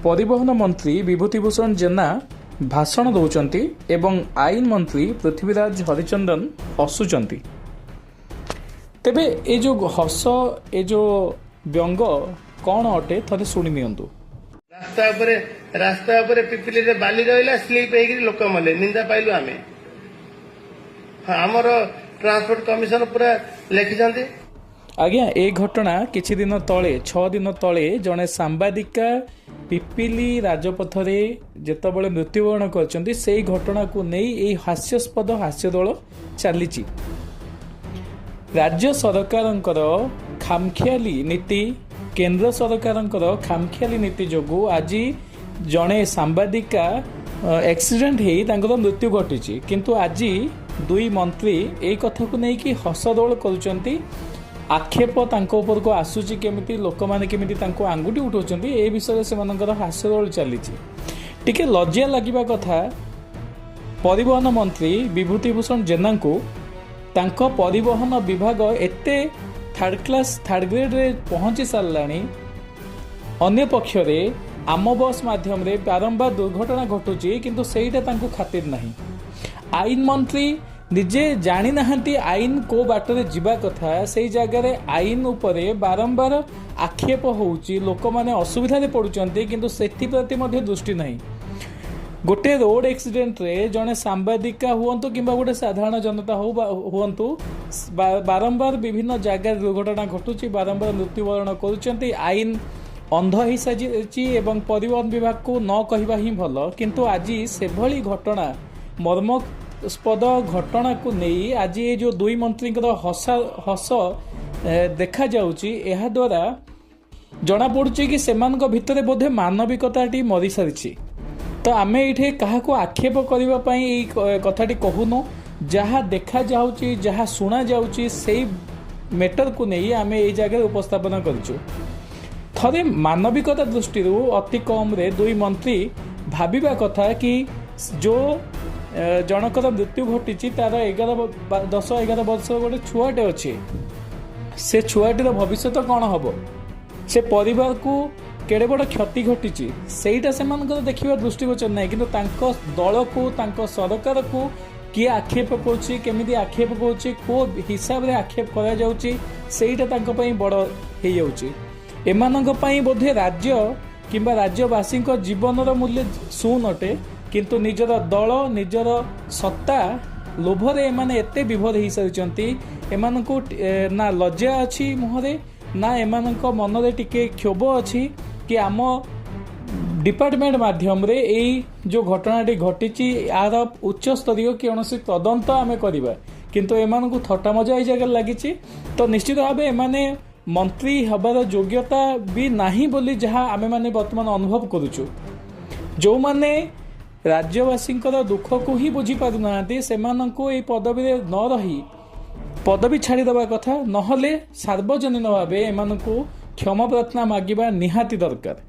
परिवहन मंत्री विभूतिभूषण जेना भाषण दौरान एवं आईन मंत्री पृथ्वीराज हरिचंदन हसुंट तेबे ए जो हस ए जो व्यंग कौन अटे थे शुणी नियंतु। रास्ता उपरे पिपिली रे बाली रहिला स्लीप हेगी लोक मले निंदा पाइलु आमे हमर ट्रांसपोर्ट कमिशन पूरा लिखिछंती। आज्ञा ए घटना किछि दिन तले 6 दिन तले जड़े सांबादिका पिपिली राजपथ रे जेतबेले मृत्युवरण करछंती से घटना को नहीं ए हास्यास्पद हास्यदोल चली। राज्य सरकारंकर खामखियाली नीति केंद्र सरकारंकर खामखियाली नीति जोगु आज जड़े सांबादिका एक्सीडेंट हेई तांकर मृत्यु घटी किंतु आज दुई मंत्री ए कथा को नहीं कि हसदोल करुचंती आक्षेप उपर को आसूची केमिति लोक माने केमिति तांको आंगुठी उठाउछंती ए विषय से मानकर हास्यदोल चली। टिके लज्जा लगिबा कथा परिवहन मंत्री विभूतिभूषण जेना को तांको परिवहन विभाग एते थर्ड क्लास थर्ड ग्रेड रे पहुंची सारलानी अन्य पक्ष रे आम बस माध्यम रे बारंबार दुर्घटना घटुची किंतु सेईटा तांको खातिर नाही। आईन मंत्री निजे जानी नाहंती आईन को बाटरे जीवा कथा से जगार आईन उपरे बारंबार आक्षेप होउची लोक माने असुविधा रे पडुचंती किंतु सेति प्रति मध्ये दृष्टि नाही। गोटे रोड एक्सीडेंट रे जने सांबादिका हुअंतु किंबा गोटे साधारण जनता हुअंतु बारंबार विभिन्न जगह दुर्घटना घटुची बारंबार मृत्युवरण करुचंती आईन अंध ही साजी एवं परिवहन विभाग को न कहवा ही भल किंतु आज से भली घटना मर्मस्पद घटना को नहीं आज ये जो दुई मंत्री हस देखा जाउची एहा द्वारा जना पड़ुची कि सेमानक भितरे बोधे मानविकताटी मरी सारिछि। तो आमे इठे काहाको आक्षेप करबा पई एई कथाटी कहूनो जहाँ देखा जाउची जहाँ सुना जाउची सेई मैटर को नहीं आमे एई जगह उपस्थापन करछु। थरे मानविकता दृष्टि अति कम रे दुई मंत्री भाबिबा कथा कि जो जनकर मृत्यु घटी तार 10-11 वर्ष गोटे छुआटे अच्छे से छुआटीर भविष्य कौन हम से परिवार को केड़े बड़ क्षति घटी सेटा से देखा दृष्टिगोचर ना कि दल को सरकार को किए आक्षेप कमी आक्षेप को हिसाब से आक्षेप कर बड़ हो बोधे राज्य किंबा राज्यवासी जीवन मूल्य शून अटे किंतु निजर दल निजर सत्ता लोभरे एमाने एते विभोर हो सारी एमानकु ना लज्जा अच्छी मुहरे ना एमानक मनरे टिके क्षोभ अच्छी कि आम डिपार्टमेंट माध्यम रे एई जो घटनाटी घटी यार उच्च स्तरीय कौन तदंत आम करवा किंतु एमानकु थट्टा मजा ये जगह लगी। तो निश्चित भाव एमाने मंत्री हबार योग्यता भी नाही बोली जहाँ आमे माने वर्तमान अनुभव करुचु। जो माने राज्यवासी दुख को ही बुझी पारु नाहांती सेमानंकु एई पदवी रे न रही पदवी छाड़ी दबा कथा नहले सार्वजनीन भावे एमानंकु क्षमा प्रार्थना मागिबा निहाती दरकार।